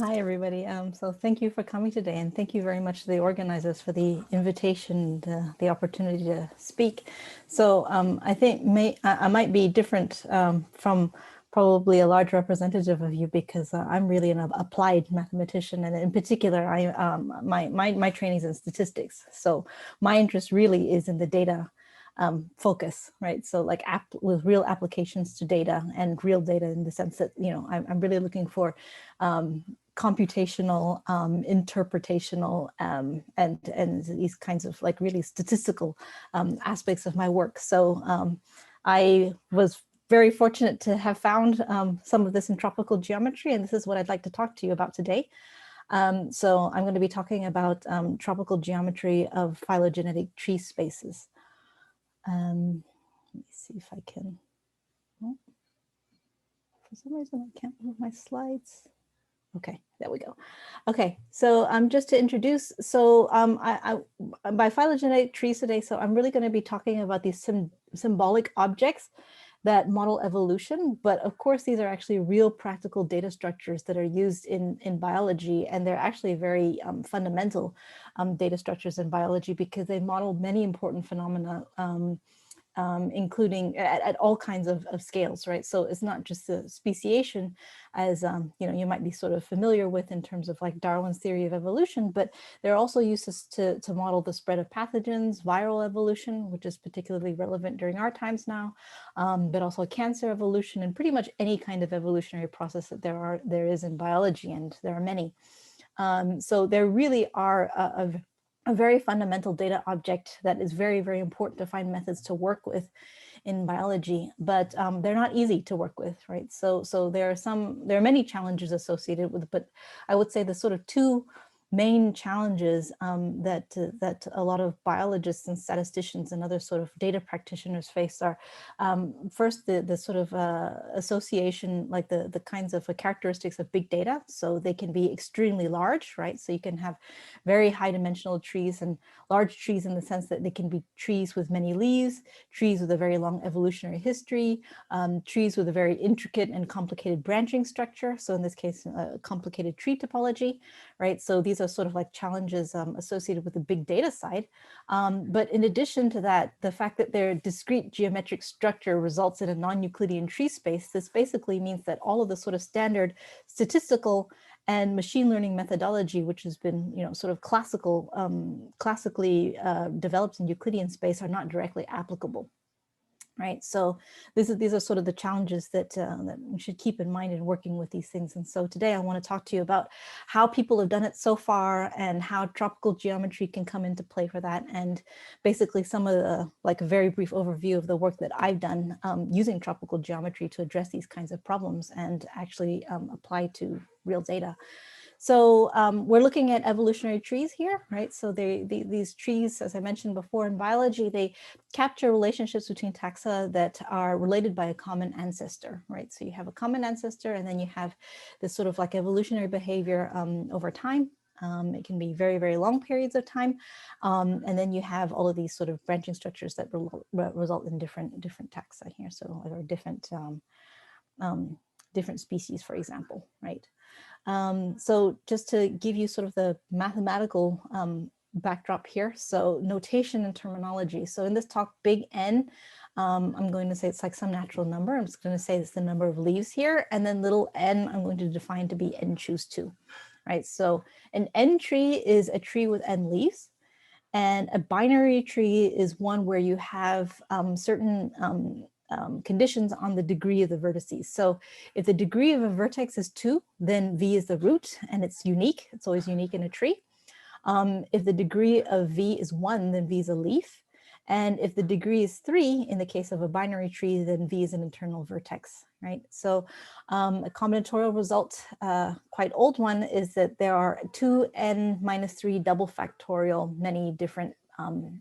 Hi, everybody. So thank you for coming today, and thank you very much to the organizers for the invitation, the opportunity to speak. So I think I might be different from probably a large representative of you because I'm really an applied mathematician, and in particular, my training is in statistics. So my interest really is in the data focus, right? So like with real applications to data and real data in the sense that, I'm really looking for computational, interpretational, and these kinds of like really statistical aspects of my work. So I was very fortunate to have found some of this in tropical geometry, and this is what I'd like to talk to you about today. So I'm going to be talking about tropical geometry of phylogenetic tree spaces. Let me see if I can. Oh, for some reason, I can't move my slides. Okay, there we go. Okay, so just to introduce, so by phylogenetic trees today, so I'm really going to be talking about these symbolic objects that model evolution, but of course these are actually real practical data structures that are used in biology, and they're actually very fundamental data structures in biology because they model many important phenomena, including at all kinds of scales, right? So it's not just the speciation as, you might be sort of familiar with in terms of like Darwin's theory of evolution, but there are also uses to model the spread of pathogens, viral evolution, which is particularly relevant during our times now, but also cancer evolution and pretty much any kind of evolutionary process that there is in biology, and there are many. So there really are a very fundamental data object that is very, very important to find methods to work with in biology, but they're not easy to work with, right? So there are many challenges associated with it, but I would say the sort of two main challenges that a lot of biologists and statisticians and other sort of data practitioners face are first the sort of association, like the kinds of characteristics of big data. So they can be extremely large, right? So you can have very high dimensional trees and large trees in the sense that they can be trees with many leaves, trees with a very long evolutionary history, trees with a very intricate and complicated branching structure. So in this case, a complicated tree topology, right? So these are sort of like challenges associated with the big data side. But in addition to that, the fact that their discrete geometric structure results in a non-Euclidean tree space, this basically means that all of the sort of standard statistical and machine learning methodology, which has been, sort of classically developed in Euclidean space, are not directly applicable. Right, so these are sort of the challenges that we should keep in mind in working with these things. And so today I want to talk to you about how people have done it so far and how tropical geometry can come into play for that, and basically some of the, like a very brief overview of the work that I've done using tropical geometry to address these kinds of problems and actually apply to real data. So we're looking at evolutionary trees here, right? So these trees, as I mentioned before in biology, they capture relationships between taxa that are related by a common ancestor, right? So you have a common ancestor, and then you have this sort of like evolutionary behavior over time. It can be very, very long periods of time. And then you have all of these sort of branching structures that result in different taxa here. So, or different species, for example, right? So just to give you sort of the mathematical backdrop here. So notation and terminology. So in this talk, big N, I'm going to say it's like some natural number. I'm just going to say it's the number of leaves here. And then little n, I'm going to define to be n choose 2, right? So an n tree is a tree with n leaves. And a binary tree is one where you have certain conditions on the degree of the vertices. So if the degree of a vertex is 2, then V is the root, and it's unique. It's always unique in a tree. If the degree of V is 1, then V is a leaf. And if the degree is 3, in the case of a binary tree, then V is an internal vertex, right? So a combinatorial result, quite old one, is that there are 2n-3 double factorial many different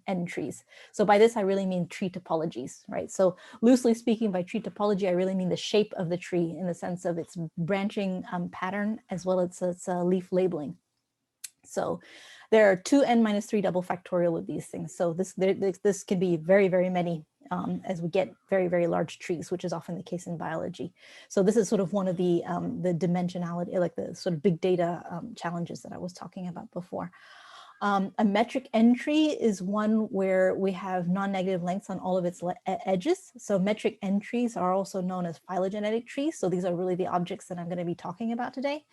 n trees. So by this, I really mean tree topologies, right? So loosely speaking, by tree topology, I really mean the shape of the tree in the sense of its branching pattern, as well as its leaf labeling. So there are 2n-3 double factorial of these things. So this can be very, very many as we get very, very large trees, which is often the case in biology. So this is sort of one of the dimensionality, like the sort of big data challenges that I was talking about before. A metric n-tree is one where we have non-negative lengths on all of its edges. So metric n-trees are also known as phylogenetic trees. So these are really the objects that I'm going to be talking about today.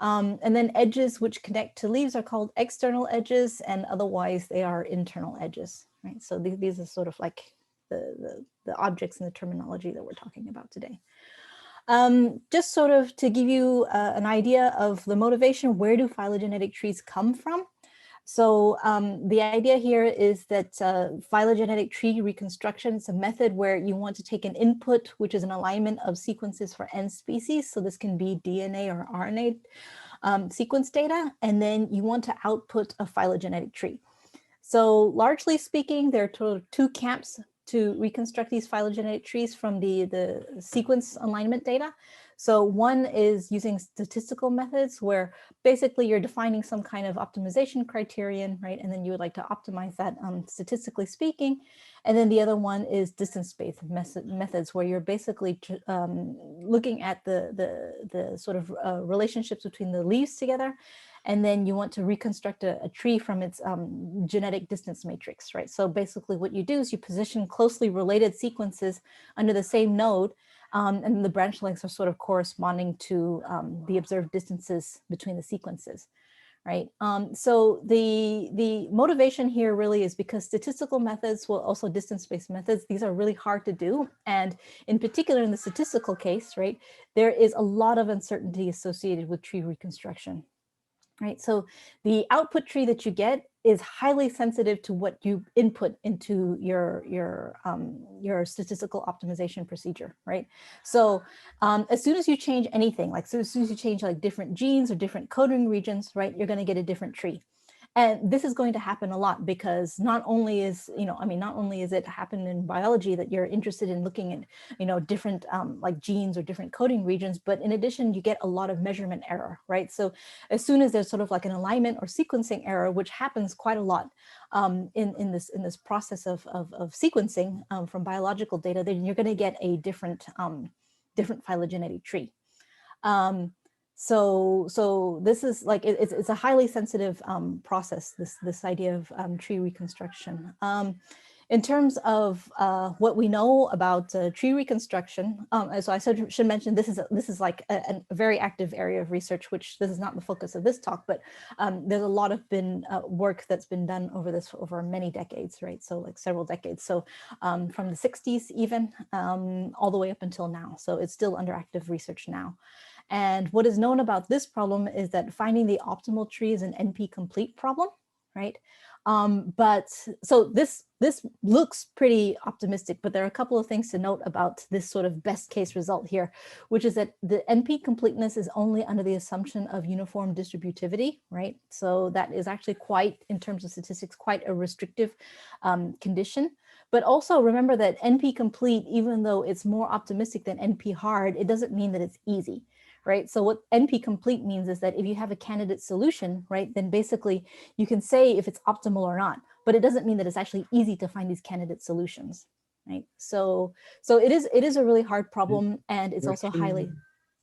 And then edges which connect to leaves are called external edges, and otherwise they are internal edges, right? So these are sort of like the objects and the terminology that we're talking about today. Just sort of to give you an idea of the motivation, where do phylogenetic trees come from? So the idea here is that phylogenetic tree reconstruction is a method where you want to take an input, which is an alignment of sequences for n species. So this can be DNA or RNA sequence data, and then you want to output a phylogenetic tree. So largely speaking, there are two camps to reconstruct these phylogenetic trees from the sequence alignment data. So one is using statistical methods where basically you're defining some kind of optimization criterion, right? And then you would like to optimize that statistically speaking. And then the other one is distance-based methods where you're basically looking at the sort of relationships between the leaves together. And then you want to reconstruct a tree from its genetic distance matrix, right? So basically what you do is you position closely related sequences under the same node, and the branch lengths are sort of corresponding to the observed distances between the sequences, right? So the motivation here really is because statistical methods, well, also distance-based methods, these are really hard to do. And in particular, in the statistical case, right, there is a lot of uncertainty associated with tree reconstruction. Right, so the output tree that you get is highly sensitive to what you input into your statistical optimization procedure, right? So as soon as you change anything, like so as soon as you change like different genes or different coding regions, right, you're going to get a different tree. And this is going to happen a lot because not only is, not only is it happen in biology that you're interested in looking at, different like genes or different coding regions, but in addition, you get a lot of measurement error, right? So as soon as there's sort of like an alignment or sequencing error, which happens quite a lot in this process of sequencing from biological data, then you're going to get a different phylogenetic tree. So this is like, it's a highly sensitive process, this idea of tree reconstruction. In terms of what we know about tree reconstruction, so I should mention this is like a very active area of research, which this is not the focus of this talk, but there's a lot of work that's been done over many decades, right? So like several decades. So from the 60s even all the way up until now. So it's still under active research now. And what is known about this problem is that finding the optimal tree is an NP-complete problem, right? But so this looks pretty optimistic, but there are a couple of things to note about this sort of best case result here, which is that the NP completeness is only under the assumption of uniform distributivity, right? So that is actually quite, in terms of statistics, quite a restrictive condition. But also remember that NP complete, even though it's more optimistic than NP hard, it doesn't mean that it's easy. Right. So what NP complete means is that if you have a candidate solution, right, then basically you can say if it's optimal or not, but it doesn't mean that it's actually easy to find these candidate solutions. Right. So it is a really hard problem, and it's also highly.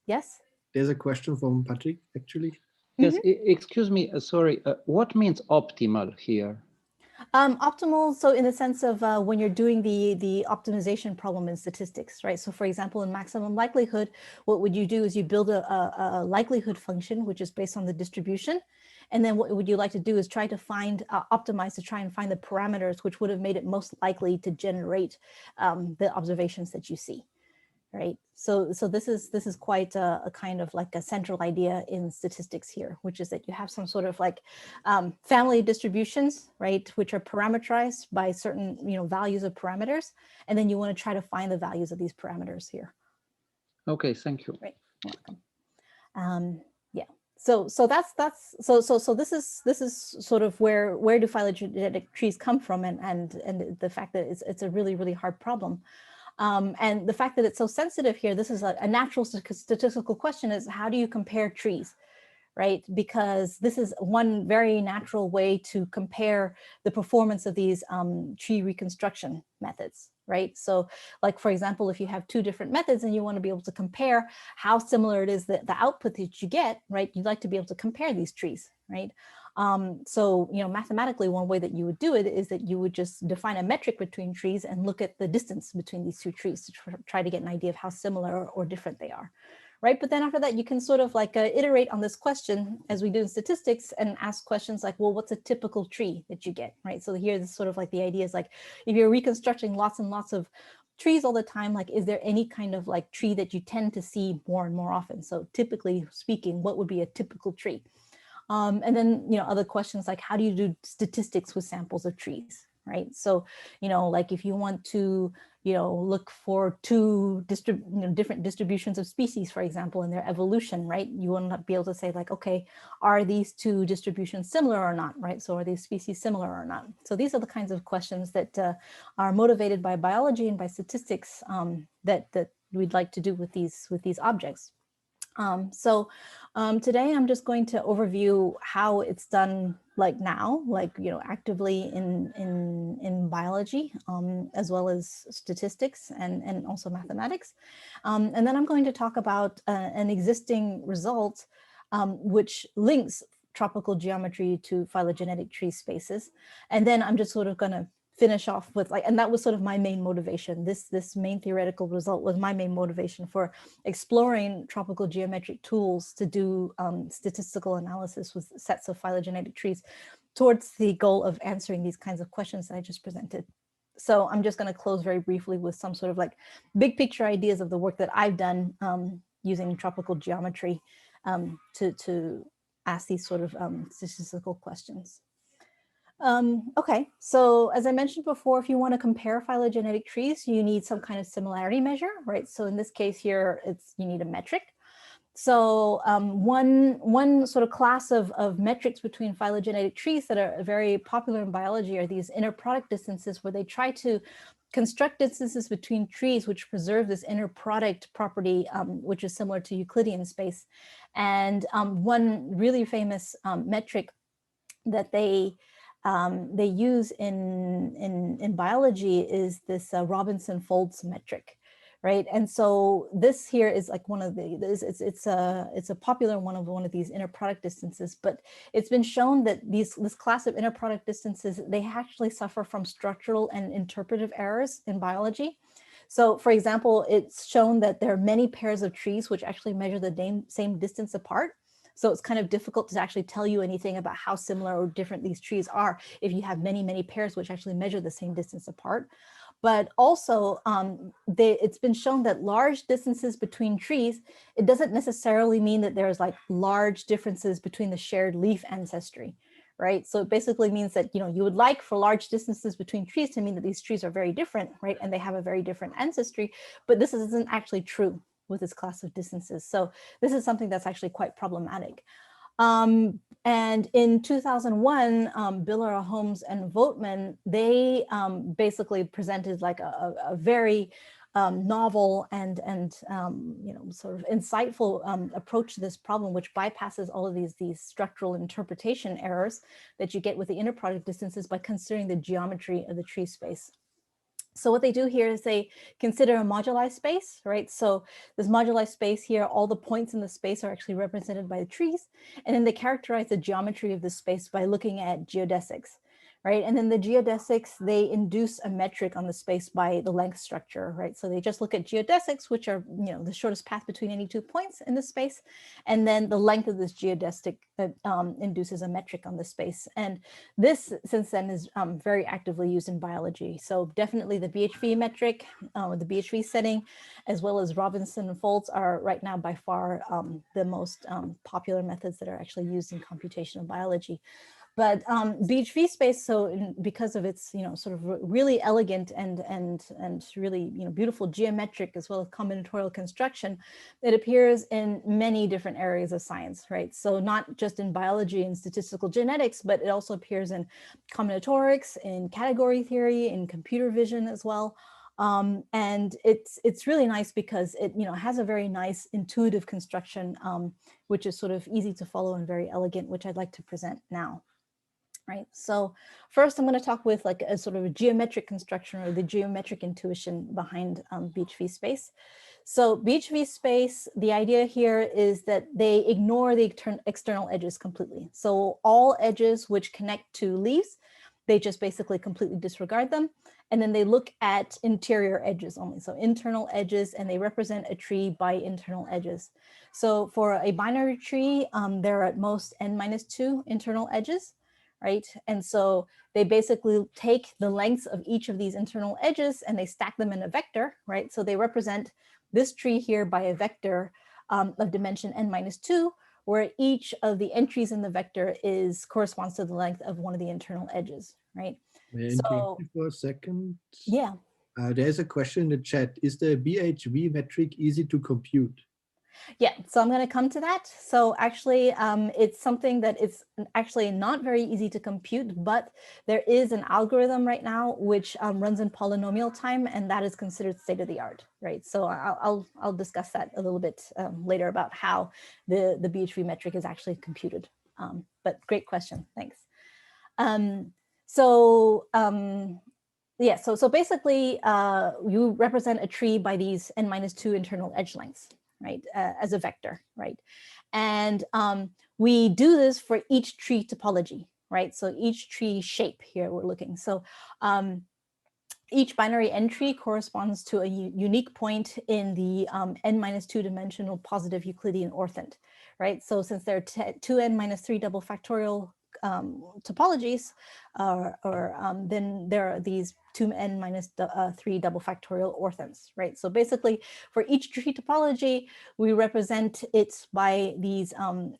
Yes. There's a question from Patrick, actually. Yes. Excuse me. Sorry. What means optimal here? Optimal, so in the sense of when you're doing the optimization problem in statistics, right? So for example, in maximum likelihood, what would you do is you build a likelihood function, which is based on the distribution. And then what would you like to do is try to find, optimize to try and find the parameters which would have made it most likely to generate the observations that you see. Right. So this is quite a kind of like a central idea in statistics here, which is that you have some sort of like family distributions, right, which are parameterized by certain values of parameters, and then you want to try to find the values of these parameters here. Okay, thank you. Right. Welcome. Yeah. So this is sort of where do phylogenetic trees come from, and the fact that it's a really hard problem. And the fact that it's so sensitive here, this is a natural statistical question, is how do you compare trees, right? Because this is one very natural way to compare the performance of these tree reconstruction methods, right? So like, for example, if you have two different methods and you want to be able to compare how similar it is that the output that you get, right? You'd like to be able to compare these trees, right? So, mathematically, one way that you would do it is that you would just define a metric between trees and look at the distance between these two trees to try to get an idea of how similar or different they are, right? But then after that, you can sort of like iterate on this question as we do in statistics and ask questions like, well, what's a typical tree that you get, right? So here is sort of like the idea is like, if you're reconstructing lots and lots of trees all the time, like, is there any kind of like tree that you tend to see more and more often? So typically speaking, what would be a typical tree? And then, other questions like, how do you do statistics with samples of trees, right? So, like if you want to, look for two different distributions of species, for example, in their evolution, right? You want to be able to say like, okay, are these two distributions similar or not, right? So are these species similar or not? So these are the kinds of questions that are motivated by biology and by statistics that we'd like to do with these objects. Today I'm just going to overview how it's done like now, like, actively in biology, as well as statistics and also mathematics. And then I'm going to talk about an existing result, which links tropical geometry to phylogenetic tree spaces. And then I'm just sort of going to finish off with and that was sort of my main motivation. This main theoretical result was my main motivation for exploring tropical geometric tools to do statistical analysis with sets of phylogenetic trees towards the goal of answering these kinds of questions that I just presented. So I'm just going to close very briefly with some sort of like big picture ideas of the work that I've done using tropical geometry to ask these sort of statistical questions. Okay, so as I mentioned before, if you want to compare phylogenetic trees, you need some kind of similarity measure, right? So in this case here, you need a metric. So one sort of class of metrics between phylogenetic trees that are very popular in biology are these inner product distances, where they try to construct distances between trees which preserve this inner product property, which is similar to Euclidean space. And one really famous metric that they use in biology is this Robinson-Folds metric, right? And so this here is like one of the, it's a popular one of these inner product distances, but it's been shown that this class of inner product distances, they actually suffer from structural and interpretive errors in biology. So for example, it's shown that there are many pairs of trees which actually measure the same distance apart. So it's kind of difficult to actually tell you anything about how similar or different these trees are if you have many, many pairs which actually measure the same distance apart. But also, it's been shown that large distances between trees, it doesn't necessarily mean that there's like large differences between the shared leaf ancestry, right? So it basically means that, you would like for large distances between trees to mean that these trees are very different, right? And they have a very different ancestry, but this isn't actually true with this class of distances. So this is something that's actually quite problematic. And in 2001, Biller, Holmes, and Voigtman, they basically presented like a very novel and sort of insightful approach to this problem, which bypasses all of these structural interpretation errors that you get with the inner product distances by considering the geometry of the tree space. So what they do here is they consider a moduli space, right? So this moduli space here, all the points in the space are actually represented by the trees. And then they characterize the geometry of the space by looking at geodesics, right? And then the geodesics, they induce a metric on the space by the length structure, right? So they just look at geodesics, which are, the shortest path between any 2 points in the space. And then the length of this geodesic induces a metric on the space. And this, since then, is very actively used in biology. So definitely the Bhv metric, the Bhv setting, as well as Robinson and Folds are right now by far the most popular methods that are actually used in computational biology. But Bhv space, so because of its sort of really elegant and really beautiful geometric as well as combinatorial construction, it appears in many different areas of science, right? So not just in biology and statistical genetics, but it also appears in combinatorics, in category theory, in computer vision as well. And it's really nice because it has a very nice intuitive construction, which is sort of easy to follow and very elegant, which I'd like to present now. right? So first I'm going to talk with like a sort of a geometric construction or the geometric intuition behind Bhv space. So Bhv space, the idea here is that they ignore the external edges completely. So all edges which connect to leaves, they just basically completely disregard them. And then they look at interior edges only. So internal edges, and they represent a tree by internal edges. So for a binary tree, there are at most n-2 internal edges, right? And so they basically take the lengths of each of these internal edges and they stack them in a vector, right? So they represent this tree here by a vector of dimension n-2, where each of the entries in the vector corresponds to the length of one of the internal edges, right? May I So, interrupt you for a second? yeah. There's a question in the chat. Is the Bhv metric easy to compute? Yeah, so I'm going to come to that. So actually, it's something that it's actually not very easy to compute, but there is an algorithm right now which runs in polynomial time, and that is considered state of the art, right? So I'll discuss that a little bit later about how the Bhv metric is actually computed. But great question, thanks. Yeah, so basically, you represent a tree by these n-2 internal edge lengths, right, as a vector, right? And we do this for each tree topology, right? So each tree shape here we're looking. So each binary entry corresponds to a unique point in the n-2 dimensional positive Euclidean orthant, right? So since there are 2n-3 double factorial topologies, then there are these 2n-3 double factorial orthants, right? So basically, for each tree topology, we represent it by these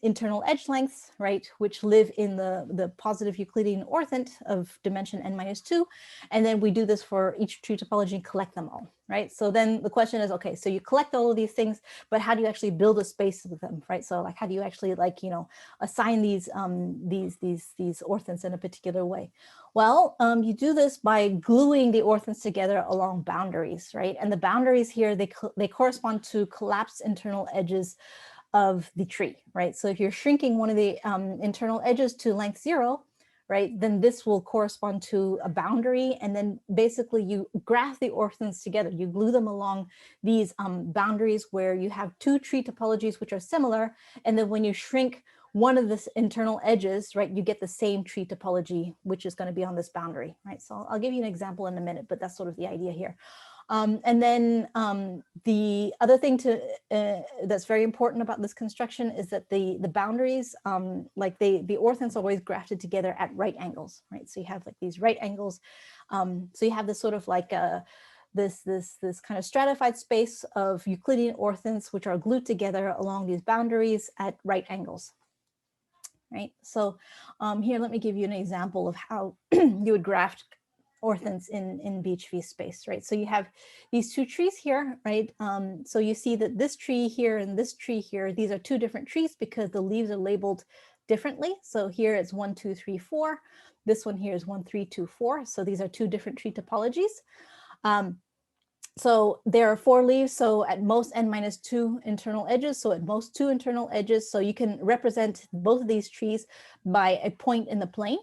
internal edge lengths, right, which live in the positive Euclidean orthant of dimension n-2, and then we do this for each tree topology and collect them all, right? So then the question is, okay, so you collect all of these things, but how do you actually build a space with them, right? So like, how do you actually like, you know, assign these orthants in a particular way? Well, you do this by gluing the orthants together along boundaries, right? And the boundaries here, they correspond to collapsed internal edges of the tree, right? So if you're shrinking one of the internal edges to length 0, right, then this will correspond to a boundary, and then basically you graph the orthants together. You glue them along these boundaries where you have two tree topologies which are similar, and then when you shrink one of the internal edges, right, you get the same tree topology, which is going to be on this boundary, right? So I'll give you an example in a minute, but that's sort of the idea here. And then the other thing that's very important about this construction is that the boundaries, like the orthants are always grafted together at right angles, right? So you have like these right angles. So you have this sort of like this kind of stratified space of Euclidean orthants, which are glued together along these boundaries at right angles. Right, so here, let me give you an example of how you would graft orthants in Bhv space, right? So you have these two trees here, right? So you see that this tree here and this tree here, these are two different trees because the leaves are labeled differently. So here it's 1, 2, 3, 4. This one here is 1, 3, 2, 4. So these are two different tree topologies. So there are 4 leaves, so at most n-2 internal edges, so at most 2 internal edges. So you can represent both of these trees by a point in the plane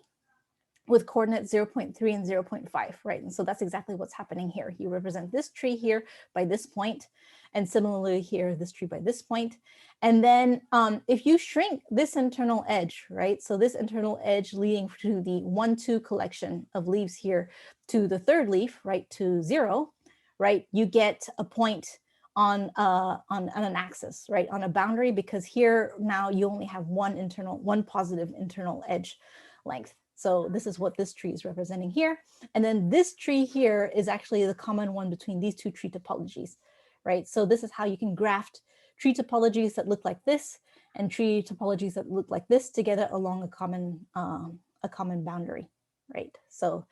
with coordinates 0.3 and 0.5, right? And so that's exactly what's happening here. You represent this tree here by this point, and similarly here, this tree by this point. And then if you shrink this internal edge, right? So this internal edge leading to the 1, 2 collection of leaves here to the third leaf, right, to 0, right, you get a point on an axis, right, on a boundary, because here now you only have one positive internal edge length. So this is what this tree is representing here. And then this tree here is actually the common one between these two tree topologies, right? So this is how you can graft tree topologies that look like this and tree topologies that look like this together along a common boundary, right? So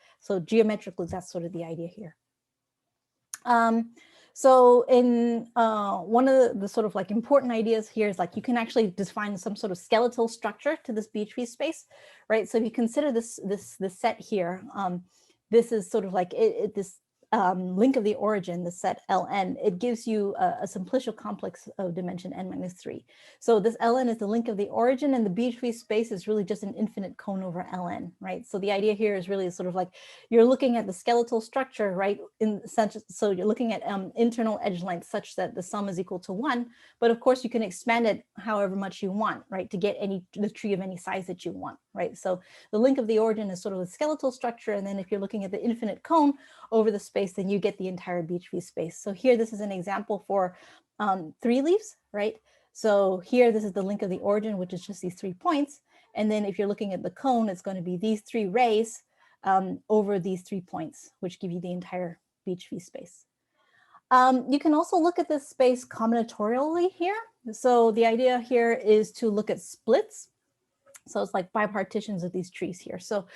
geometrically, that's sort of the idea here. So in one of the sort of like important ideas here is like you can actually define some sort of skeletal structure to this Bhv space, right? So if you consider this set here, this is sort of like this link of the origin, the set Ln, it gives you a simplicial complex of dimension n-3. So this Ln is the link of the origin, and the Bhv space is really just an infinite cone over Ln, right? So the idea here is really sort of like you're looking at the skeletal structure, right? So you're looking at internal edge length such that the sum is equal to 1, but of course you can expand it however much you want, right? To get the tree of any size that you want, right? So the link of the origin is sort of the skeletal structure, and then if you're looking at the infinite cone over the space, then you get the entire Bhv space. So here, this is an example for 3 leaves, right? So here, this is the link of the origin, which is just these 3 points. And then if you're looking at the cone, it's going to be these 3 rays over these 3 points, which give you the entire Bhv space. You can also look at this space combinatorially here. So the idea here is to look at splits. So it's like bipartitions of these trees here. So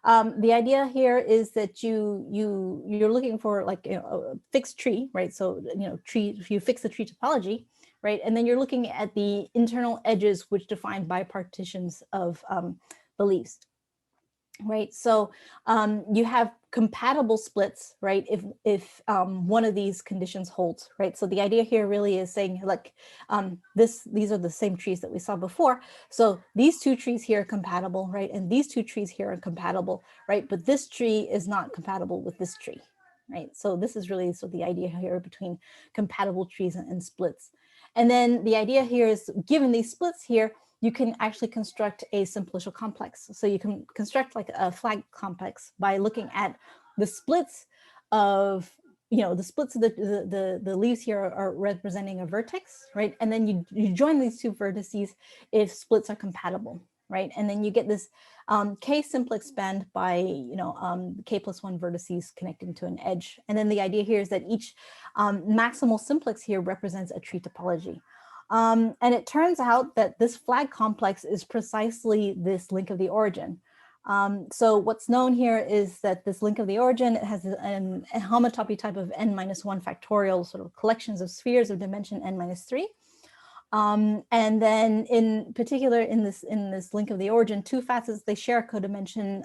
the idea here is that you're looking for like a fixed tree, right? So you fix the tree topology, right? And then you're looking at the internal edges which define bipartitions of the leaves. Right, so you have compatible splits, right? If one of these conditions holds, right? So the idea here really is saying, like, these are the same trees that we saw before. So these 2 trees here are compatible, right? And these 2 trees here are compatible, right? But this tree is not compatible with this tree, right? So this is really the idea here between compatible trees and splits. And then the idea here is, given these splits here, you can actually construct a simplicial complex. So you can construct like a flag complex by looking at the splits of, the splits of the leaves here are representing a vertex, right? And then you join these 2 vertices if splits are compatible, right? And then you get this K simplex band by, K plus 1 vertices connecting to an edge. And then the idea here is that each maximal simplex here represents a tree topology. And it turns out that this flag complex is precisely this link of the origin. So what's known here is that this link of the origin, it has a homotopy type of n-1 factorial sort of collections of spheres of dimension n-3. And then in particular in this link of the origin, 2 facets, they share a codimension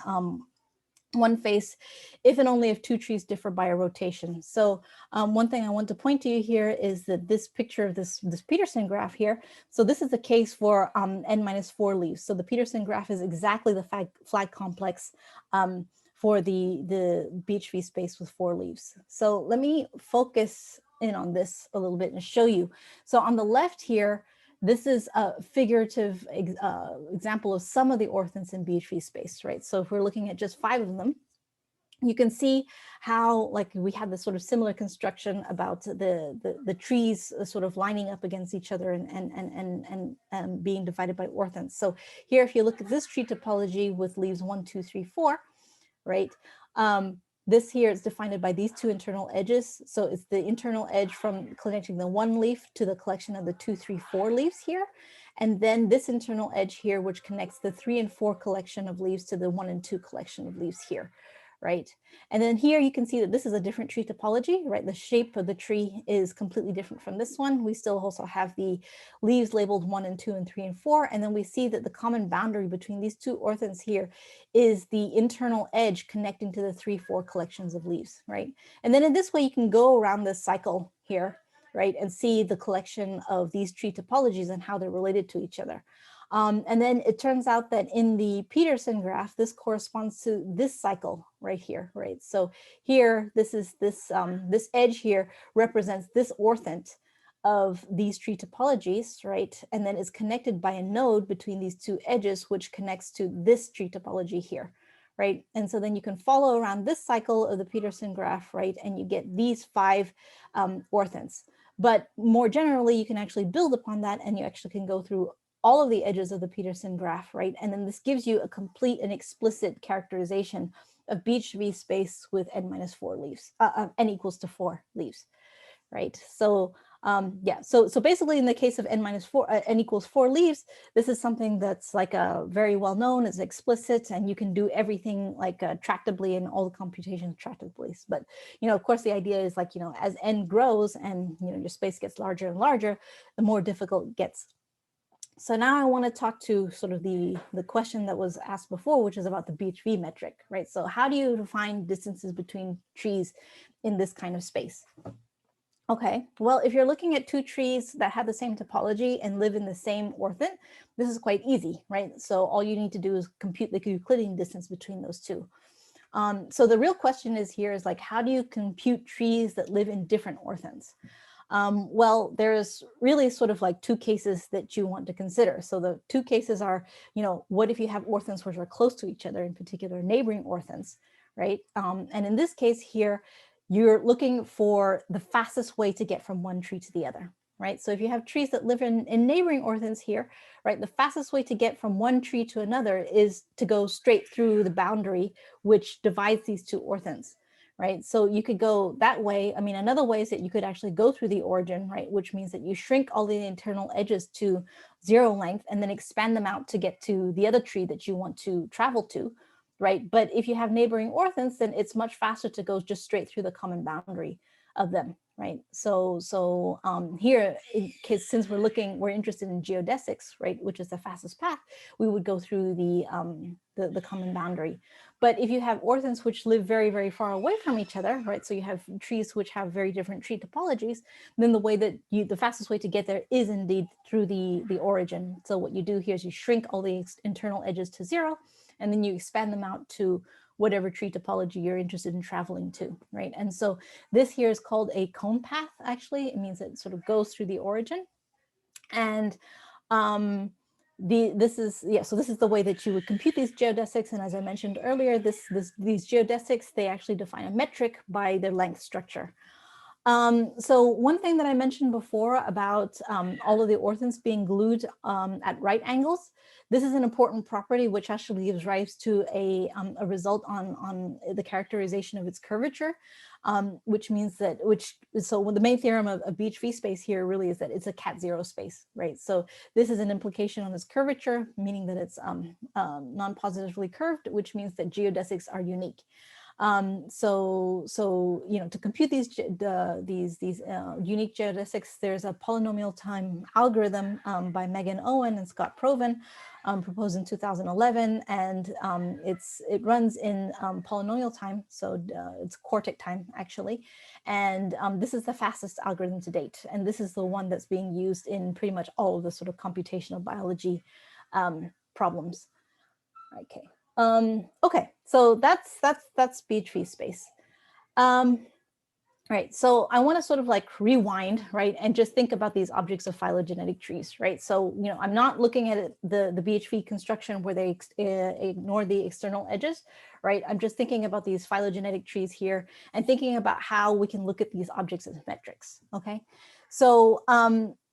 1 face if and only if 2 trees differ by a rotation. So one thing I want to point to you here is that this picture of this Peterson graph here, so this is the case for n-4 leaves. So the Peterson graph is exactly the flag complex for the Bhv space with 4 leaves. So let me focus in on this a little bit and show you. So on the left here, this is a figurative example of some of the orthents in Bhv space, right? So if we're looking at just 5 of them, you can see how, like, we had this sort of similar construction about the trees sort of lining up against each other and being divided by orthents. So here, if you look at this tree topology with leaves 1, 2, 3, 4, right? This here is defined by these 2 internal edges. So it's the internal edge from connecting the 1 leaf to the collection of the 2, 3, 4 leaves here. And then this internal edge here, which connects the 3 and 4 collection of leaves to the 1 and 2 collection of leaves here, right? And then here you can see that this is a different tree topology, right? The shape of the tree is completely different from this one. We still also have the leaves labeled 1 and 2 and 3 and 4. And then we see that the common boundary between these 2 orthents here is the internal edge connecting to the 3, 4 collections of leaves, right? And then in this way, you can go around this cycle here, right? And see the collection of these tree topologies and how they're related to each other. And then it turns out that in the Peterson graph, this corresponds to this cycle right here, right? So here, this edge here represents this orthent of these tree topologies, right? And then is connected by a node between these 2 edges, which connects to this tree topology here, right? And so then you can follow around this cycle of the Peterson graph, right? And you get these 5 orthents. But more generally, you can actually build upon that, and you actually can go through all of the edges of the Peterson graph, right? And then this gives you a complete and explicit characterization of Bhv space with n-4 leaves, n equals to 4 leaves, right? So yeah, so basically in the case of n equals 4 leaves, this is something that's like very well known, is explicit, and you can do everything like tractably and all the computations tractably. But of course, the idea is like, as n grows and your space gets larger and larger, the more difficult it gets. So now I want to talk to sort of the question that was asked before, which is about the Bhv metric, right? So how do you define distances between trees in this kind of space? Okay, well, if you're looking at two trees that have the same topology and live in the same orthant, this is quite easy, right? So all you need to do is compute the Euclidean distance between those two. So the real question is here is like, how do you compute trees that live in different orthants? Well, there's really sort of like two cases that you want to consider. So the two cases are, what if you have orthants which are close to each other, in particular neighboring orthants, right? And in this case here, you're looking for the fastest way to get from one tree to the other, right? So if you have trees that live in neighboring orthants here, right, the fastest way to get from one tree to another is to go straight through the boundary which divides these two orthants, right? So you could go that way. I mean, another way is that you could actually go through the origin, right, which means that you shrink all the internal edges to 0 length and then expand them out to get to the other tree that you want to travel to, right? But if you have neighboring orthants, then it's much faster to go just straight through the common boundary of them, right? So here, since we're interested in geodesics, right, which is the fastest path, we would go through the common boundary. But if you have orthants which live very, very far away from each other, right, so you have trees which have very different tree topologies, then the fastest way to get there is indeed through the origin. So what you do here is you shrink all the internal edges to 0, and then you expand them out to whatever tree topology you're interested in traveling to, right? And so this here is called a cone path, actually. It means it sort of goes through the origin. And this is the way that you would compute these geodesics. And as I mentioned earlier, these geodesics, they actually define a metric by their length structure. So one thing that I mentioned before about all of the orthants being glued at right angles, this is an important property which actually gives rise to a result on the characterization of its curvature, which means that, so the main theorem of Bhv space here really is that it's a cat zero space, right? So this is an implication on its curvature, meaning that it's non-positively curved, which means that geodesics are unique. So to compute these unique geodesics, there's a polynomial time algorithm by Megan Owen and Scott Proven, proposed in 2011, and it runs in polynomial time, so it's quartic time actually, and this is the fastest algorithm to date, and this is the one that's being used in pretty much all of the sort of computational biology problems. Okay. Okay, so that's Bhv space. Right, so I want to sort of like rewind, right, and just think about these objects of phylogenetic trees, right? So, I'm not looking at the Bhv construction where they ignore the external edges, right? I'm just thinking about these phylogenetic trees here and thinking about how we can look at these objects as metrics, okay? So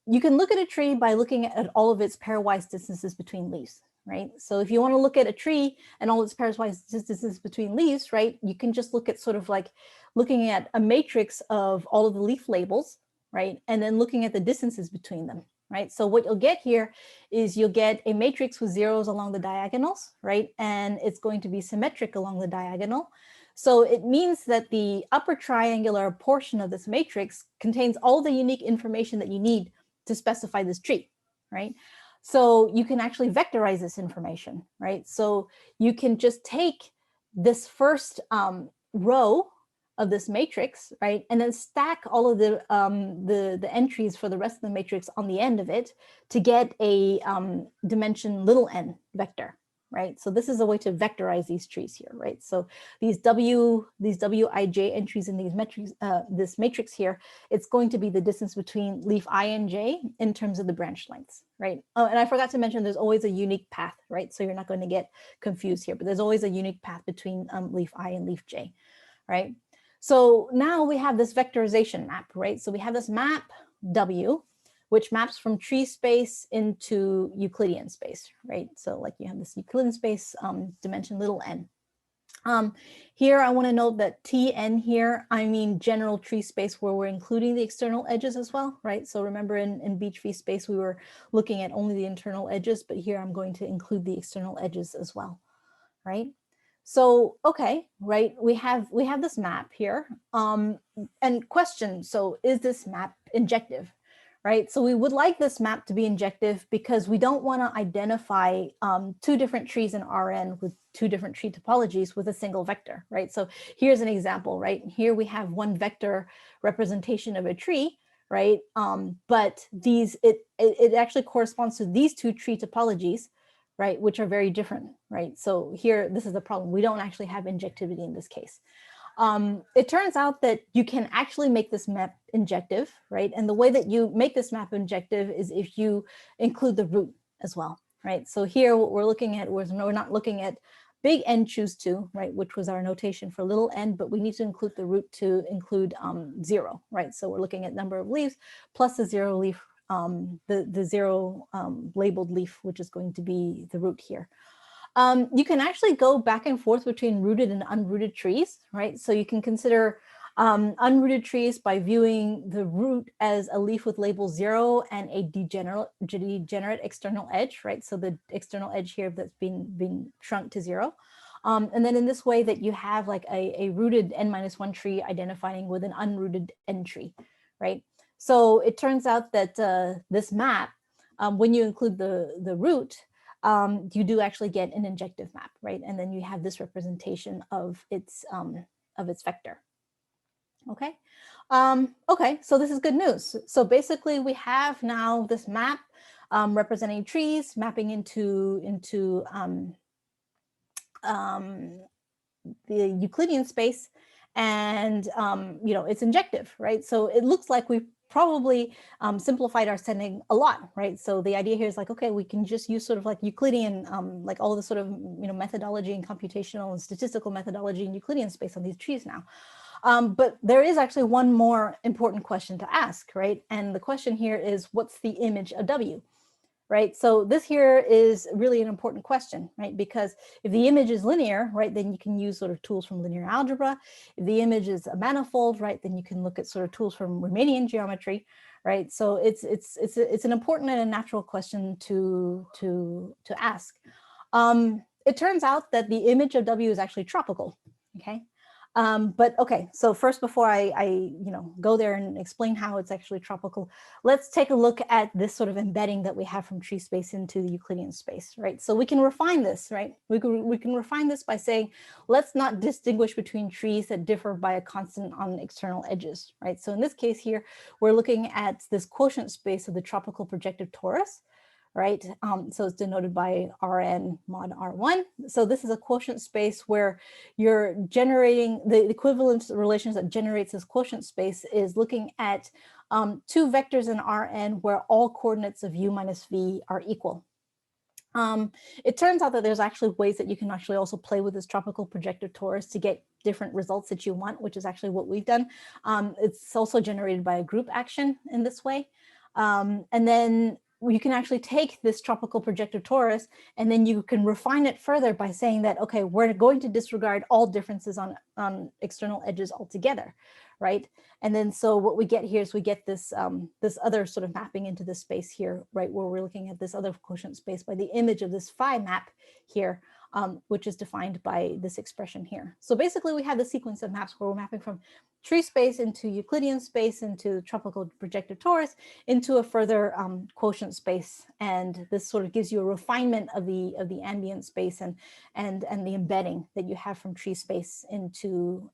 you can look at a tree by looking at all of its pairwise distances between leaves, right? So if you want to look at a tree and all its pairwise distances between leaves, right, you can just look at sort of like looking at a matrix of all of the leaf labels, right, and then looking at the distances between them, right? So what you'll get here is you'll get a matrix with zeros along the diagonals, right, and it's going to be symmetric along the diagonal. So it means that the upper triangular portion of this matrix contains all the unique information that you need to specify this tree, right? So you can actually vectorize this information, right? So you can just take this first row of this matrix, right, and then stack all of the entries for the rest of the matrix on the end of it to get a dimension little n vector, right? So this is a way to vectorize these trees here, right? So these Wij entries in these metrics, this matrix here, it's going to be the distance between leaf I and j in terms of the branch lengths, right? Oh, and I forgot to mention there's always a unique path, right? So you're not going to get confused here, but there's always a unique path between leaf I and leaf j, right? So now we have this vectorization map, right? So we have this map W, which maps from tree space into Euclidean space, right? So like you have this Euclidean space dimension little n. Here I want to note that Tn here, I mean general tree space where we're including the external edges as well, right? So remember in Bhv space we were looking at only the internal edges, but here I'm going to include the external edges as well, right? So, okay, right, we have this map here, and question, so is this map injective, right? So we would like this map to be injective because we don't want to identify two different trees in Rn with two different tree topologies with a single vector, right? So here's an example, right? Here we have one vector representation of a tree, right? But it actually corresponds to these two tree topologies, right? Which are very different, right? So here, this is the problem. We don't actually have injectivity in this case. It turns out that you can actually make this map injective, right? And the way that you make this map injective is if you include the root as well, right? So here what we're looking at was, we're not looking at big N choose 2, right, which was our notation for little n, but we need to include the root to include 0, right? So we're looking at number of leaves plus the 0 leaf, the 0 labeled leaf, which is going to be the root here. You can actually go back and forth between rooted and unrooted trees, right? So you can consider unrooted trees by viewing the root as a leaf with label 0 and a degenerate external edge, right? So the external edge here that's been shrunk to 0. And then in this way that you have like a rooted n-1 tree identifying with an unrooted n tree, right? So it turns out that this map, when you include the root, you do actually get an injective map, right? And then you have this representation of its vector. Okay. Okay, so this is good news. So basically we have now this map representing trees mapping into the Euclidean space, and you know, it's injective, right? So it looks like we probably simplified our setting a lot, right? So the idea here is like, okay, we can just use sort of like Euclidean, like all the sort of, you know, methodology and computational and statistical methodology in Euclidean space on these trees now. But there is actually one more important question to ask, right? And the question here is, what's the image of W? Right? So this here is really an important question, right? Because if the image is linear, right, then you can use sort of tools from linear algebra. If the image is a manifold, right, then you can look at sort of tools from Riemannian geometry, right? So it's an important and a natural question to ask. It turns out that the image of W is actually tropical, okay? But okay, so first, before I you know, go there and explain how it's actually tropical, let's take a look at this sort of embedding that we have from tree space into the Euclidean space, right? So we can refine this, right? We can refine this by saying, let's not distinguish between trees that differ by a constant on external edges, right? So in this case here, we're looking at this quotient space of the tropical projective torus, right? So it's denoted by Rn mod R1. So this is a quotient space where you're generating the equivalent relations that generates this quotient space is looking at two vectors in Rn where all coordinates of u minus v are equal. It turns out that there's actually ways that you can actually also play with this tropical projective torus to get different results that you want, which is actually what we've done. It's also generated by a group action in this way. And then you can actually take this tropical projective torus and then you can refine it further by saying that, okay, we're going to disregard all differences on external edges altogether, right? And then so what we get here is we get this, this other sort of mapping into this space here, right, where we're looking at this other quotient space by the image of this phi map here, which is defined by this expression here. So basically we have the sequence of maps where we're mapping from tree space into Euclidean space into tropical projective torus into a further quotient space, and this sort of gives you a refinement of the ambient space and the embedding that you have from tree space into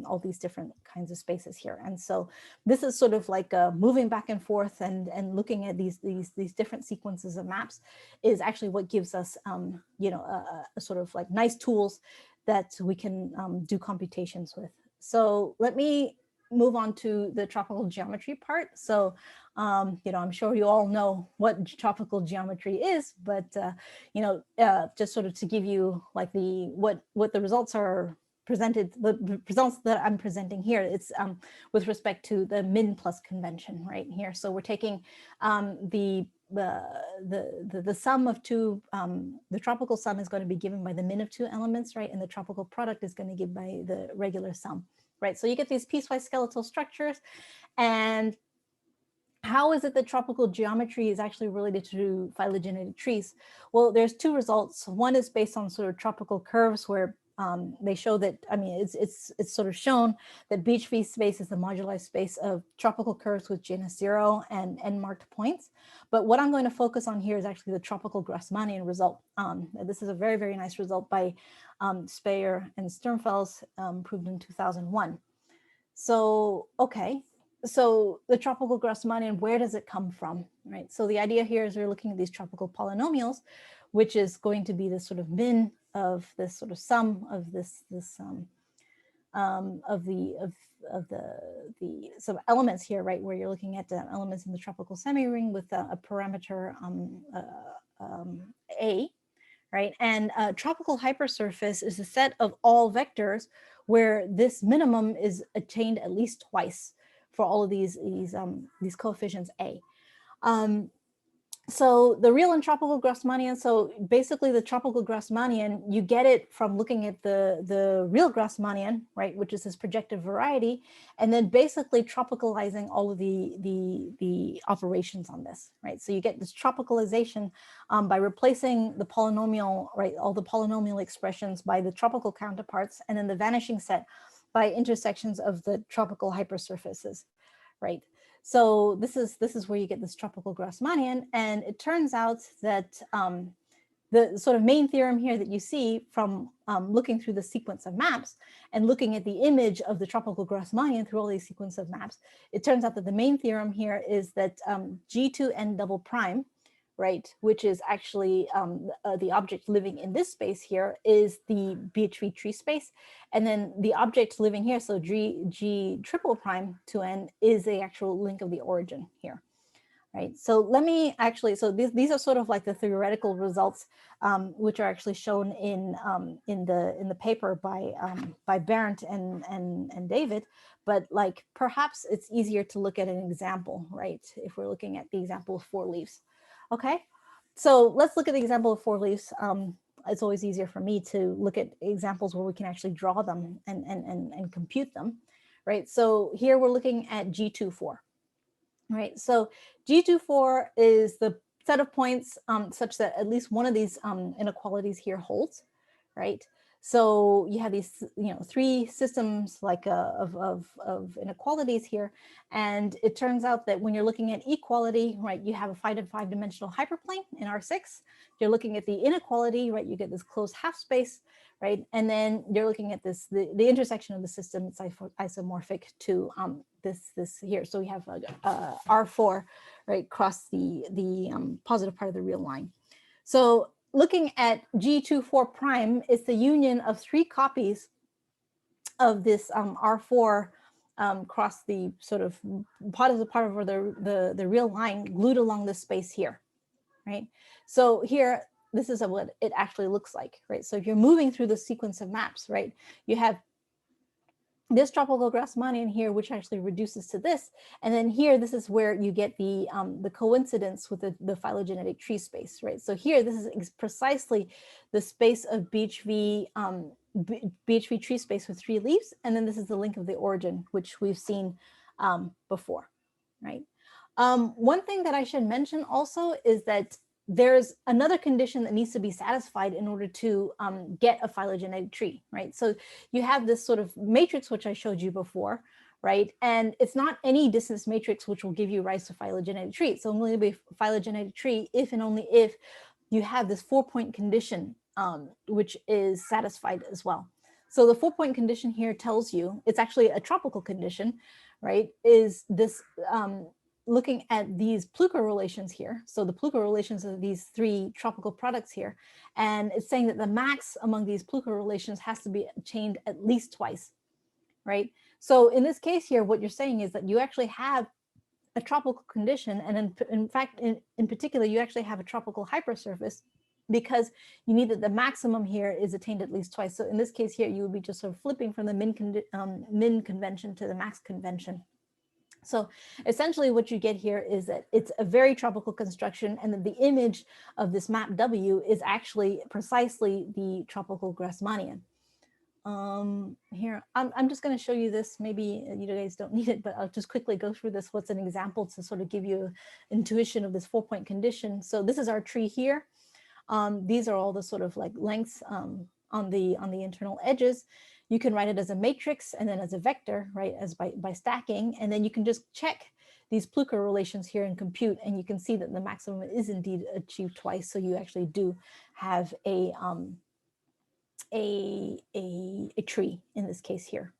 all these different kinds of spaces here. And so this is sort of like moving back and forth and looking at these different sequences of maps is actually what gives us you know, a sort of like nice tools that we can do computations with. So let me move on to the tropical geometry part. So, you know, I'm sure you all know what tropical geometry is, but, you know, just sort of to give you like what the results are presented, the results that I'm presenting here, it's with respect to the min plus convention right here. So we're taking the sum of two, the tropical sum is going to be given by the min of two elements, right? And the tropical product is going to give by the regular sum, right? So you get these piecewise skeletal structures. And how is it that tropical geometry is actually related to phylogenetic trees? Well, there's two results. One is based on sort of tropical curves where they show that, I mean, it's sort of shown that Bhv space is the moduli space of tropical curves with genus 0 and n-marked points. But what I'm going to focus on here is actually the tropical Grassmannian result. This is a very, very nice result by Speyer and Sternfels, proved in 2001. So, okay. So the tropical Grassmannian, where does it come from, right? So the idea here is we're looking at these tropical polynomials, which is going to be this sort of min of this sort of sum of this of the some elements here, right? Where you're looking at elements in the tropical semi-ring with a parameter A, right? And tropical hypersurface is a set of all vectors where this minimum is attained at least twice for all of these coefficients A. So the real and tropical Grassmannian, so basically the tropical Grassmannian, you get it from looking at the real Grassmannian, right, which is this projective variety, and then basically tropicalizing all of the operations on this, right? So you get this tropicalization by replacing the polynomial, right, all the polynomial expressions by the tropical counterparts, and then the vanishing set by intersections of the tropical hypersurfaces, right? So this is where you get this tropical Grassmannian, and it turns out that the sort of main theorem here that you see from looking through the sequence of maps and looking at the image of the tropical Grassmannian through all these sequence of maps, it turns out that the main theorem here is that G2n double prime, right, which is actually the object living in this space here is the Bhv tree space. And then the object living here, so G triple prime to n is the actual link of the origin here, right? So let me actually, so these are sort of like the theoretical results, which are actually shown in the paper by Berendt and David, but like perhaps it's easier to look at an example, right? If we're looking at the example of 4 leaves. Okay, so let's look at the example of 4 leaves. It's always easier for me to look at examples where we can actually draw them and compute them, right? So here we're looking at G24, right? So G24 is the set of points such that at least one of these inequalities here holds, right? So you have these, 3 systems like of inequalities here, and it turns out that when you're looking at equality, right, you have a 5-dimensional hyperplane in R6. You're looking at the inequality, right, you get this closed half space, right, and then you're looking at this the intersection of the system. It's isomorphic to this here. So we have R4, right, cross the positive part of the real line. So looking at G24 prime, it's the union of 3 copies of this R4 cross the sort of positive part of the real line glued along this space here, right? So here, this is what it actually looks like, right? So if you're moving through the sequence of maps, right, you have this tropical Grassmannian here, which actually reduces to this. And then here, this is where you get the coincidence with the phylogenetic tree space, right? So here, this is precisely the space of Bhv tree space with 3 leaves. And then this is the link of the origin, which we've seen before, right? One thing that I should mention also is that there's another condition that needs to be satisfied in order to get a phylogenetic tree, right? So you have this sort of matrix, which I showed you before, right? And it's not any distance matrix which will give you rise to phylogenetic tree. So only be a phylogenetic tree if and only if you have this 4-point condition, which is satisfied as well. So the 4-point condition here tells you, it's actually a tropical condition, right? Is this looking at these Plücker relations here. So the Plücker relations of these 3 tropical products here. And it's saying that the max among these Plücker relations has to be attained at least twice, right? So in this case here, what you're saying is that you actually have a tropical condition. And in fact, in particular, you actually have a tropical hypersurface because you need that the maximum here is attained at least twice. So in this case here, you would be just sort of flipping from the min convention to the max convention. So essentially what you get here is that it's a very tropical construction, and that the image of this map W is actually precisely the tropical Grassmannian. Here, I'm just going to show you this. Maybe you guys don't need it, but I'll just quickly go through this. What's an example to sort of give you an intuition of this 4-point condition. So this is our tree here. These are all the sort of like lengths on the internal edges, you can write it as a matrix and then as a vector, right, as by stacking, and then you can just check these Plucker relations here in compute, and you can see that the maximum is indeed achieved twice. So you actually do have a tree in this case here.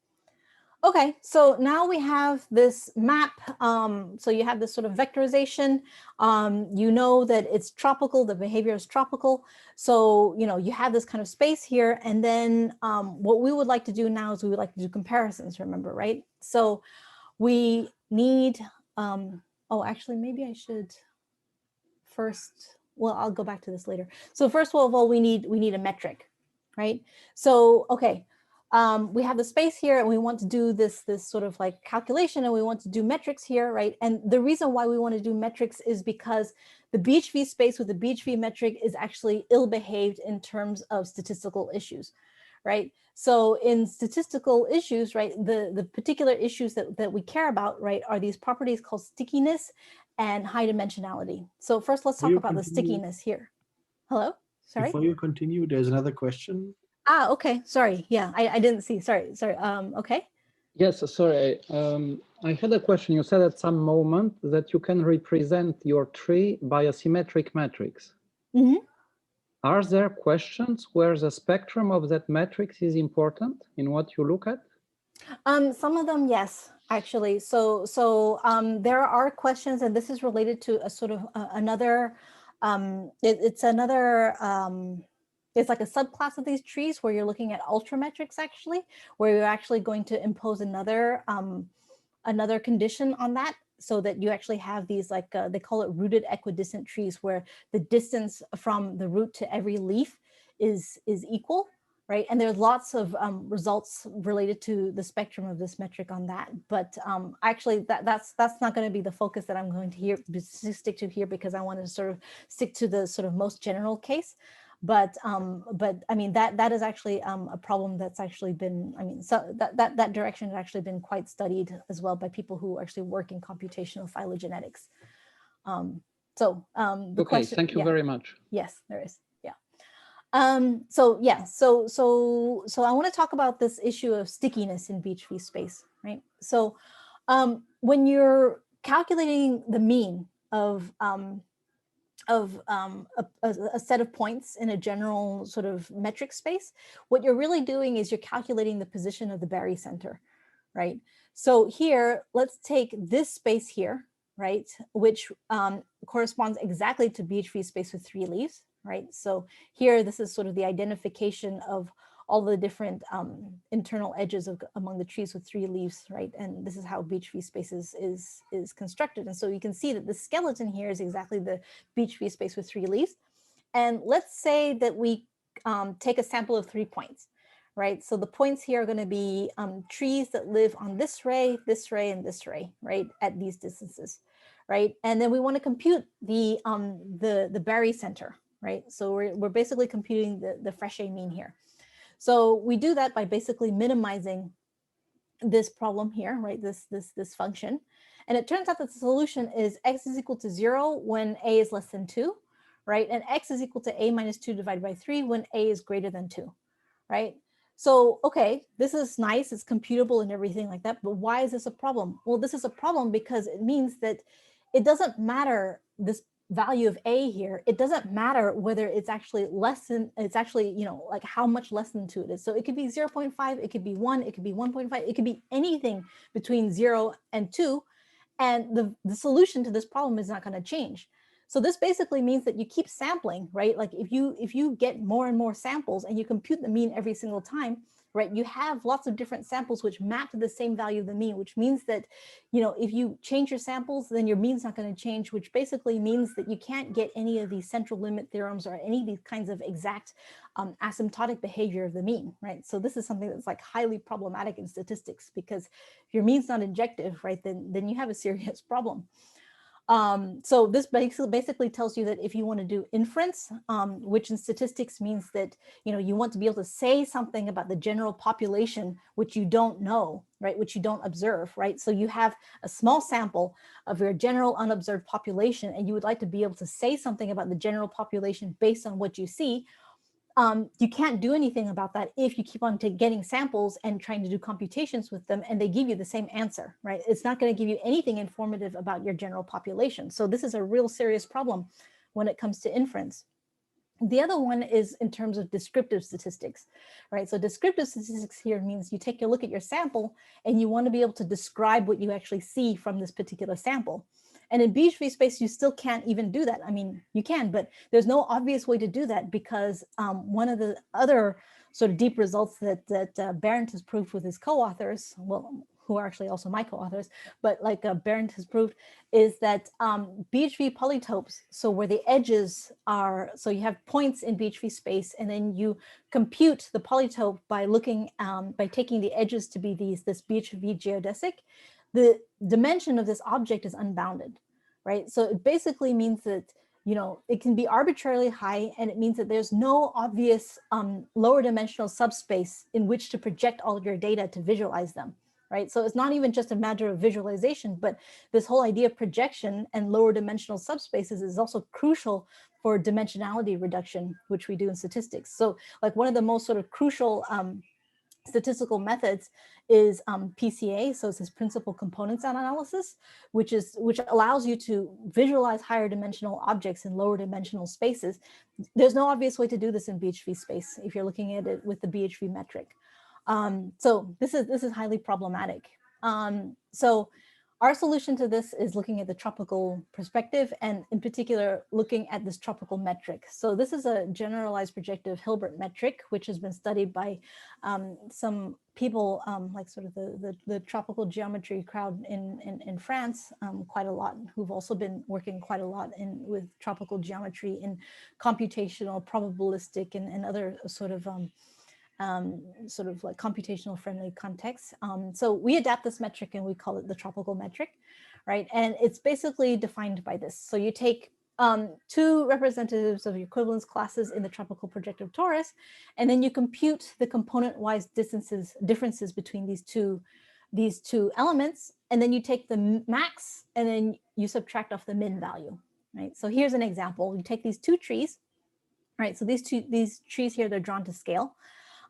Okay, so now we have this map. So you have this sort of vectorization. You know that it's tropical, the behavior is tropical. So, you know, you have this kind of space here. And then what we would like to do now is we would like to do comparisons, remember, right? So we need, oh, actually, maybe I should first, well, I'll go back to this later. So first of all, we need a metric, right? So, okay. We have the space here and we want to do this sort of like calculation, and we want to do metrics here, right? And the reason why we want to do metrics is because the Bhv space with the Bhv metric is actually ill-behaved in terms of statistical issues, right? So in statistical issues, right, the particular issues that we care about, right, are these properties called stickiness and high dimensionality. So first, let's talk about the stickiness here. Hello? Sorry? Before you continue, there's another question. Ah, okay. Sorry. Yeah, I didn't see. Sorry. Okay. Yes, sorry. I had a question. You said at some moment that you can represent your tree by a symmetric matrix. Mm-hmm. Are there questions where the spectrum of that matrix is important in what you look at? Some of them, yes, actually. So there are questions, and this is related to a sort of another. It's another. It's like a subclass of these trees where you're looking at ultrametrics, actually, where you're actually going to impose another another condition on that, so that you actually have these, like they call it rooted equidistant trees, where the distance from the root to every leaf is equal, right? And there's lots of results related to the spectrum of this metric on that. But actually, that's not going to be the focus that I'm going to stick to here, because I want to sort of stick to the sort of most general case. But I mean, that is actually a problem that's actually been, I mean, so that direction has actually been quite studied as well by people who actually work in computational phylogenetics. The question, thank you very much. Yes, there is. Yeah. So I want to talk about this issue of stickiness in Bhv space, right? So when you're calculating the mean of a set of points in a general sort of metric space, what you're really doing is you're calculating the position of the barycenter, right? So here, let's take this space here, right, which corresponds exactly to Bhv space with 3 leaves, right? So here, this is sort of the identification of all the different internal edges among the trees with 3 leaves, right? And this is how Bhv space is constructed. And so you can see that the skeleton here is exactly the Bhv space with 3 leaves. And let's say that we take a sample of 3 points, right? So the points here are going to be trees that live on this ray, and this ray, right, at these distances, right? And then we want to compute the barycenter, right? So we're basically computing the Frechet mean here. So we do that by basically minimizing this problem here, right? This function. And it turns out that the solution is x is equal to 0 when a is less than 2, right? And x is equal to a minus 2 divided by 3 when a is greater than 2, right? So, okay, this is nice, it's computable and everything like that, but why is this a problem? Well, this is a problem because it means that it doesn't matter this value of a here, it doesn't matter whether it's actually less than, it's actually, you know, like how much less than 2 it is. So it could be 0.5, it could be 1, it could be 1.5, it could be anything between 0 and 2. And the solution to this problem is not going to change. So this basically means that you keep sampling, right? Like if you get more and more samples and you compute the mean every single time, right? You have lots of different samples which map to the same value of the mean, which means that, you know, if you change your samples, then your mean's not going to change, which basically means that you can't get any of these central limit theorems or any of these kinds of exact asymptotic behavior of the mean, right? So this is something that's like highly problematic in statistics, because if your mean's not injective, right, then you have a serious problem. So this basically tells you that if you want to do inference, which in statistics means that, you know, you want to be able to say something about the general population, which you don't know, right, which you don't observe, right? So you have a small sample of your general unobserved population, and you would like to be able to say something about the general population based on what you see. you can't do anything about that if you keep on getting samples and trying to do computations with them and they give you the same answer, right? It's not going to give you anything informative about your general population. So this is a real serious problem when it comes to inference. The other one is in terms of descriptive statistics, right? So descriptive statistics here means you take a look at your sample and you want to be able to describe what you actually see from this particular sample. And in Bhv space, you still can't even do that. I mean, you can, but there's no obvious way to do that because one of the other sort of deep results that Berendt has proved with his co-authors, well, who are actually also my co-authors, but like Berendt has proved, is that Bhv polytopes, so where the edges are, so you have points in Bhv space, and then you compute the polytope by looking, by taking the edges to be this Bhv geodesic, the dimension of this object is unbounded, right? So it basically means that, you know, it can be arbitrarily high, and it means that there's no obvious lower dimensional subspace in which to project all your data to visualize them, right? So it's not even just a matter of visualization, but this whole idea of projection and lower dimensional subspaces is also crucial for dimensionality reduction, which we do in statistics. So like one of the most sort of crucial statistical methods is PCA, so it's this principal components analysis, which allows you to visualize higher dimensional objects in lower dimensional spaces. There's no obvious way to do this in Bhv space if you're looking at it with the Bhv metric. So this is highly problematic. So our solution to this is looking at the tropical perspective, and in particular, looking at this tropical metric. So this is a generalized projective Hilbert metric, which has been studied by some people like sort of the tropical geometry crowd in France quite a lot, who've also been working quite a lot with tropical geometry in computational, probabilistic, and other sort of like computational friendly contexts. So we adapt this metric and we call it the tropical metric, right? And it's basically defined by this. So you take two representatives of your equivalence classes in the tropical projective torus, and then you compute the component-wise differences between these two elements, and then you take the max and then you subtract off the min value, right? So here's an example. You take these two trees, right? So these trees here, they're drawn to scale.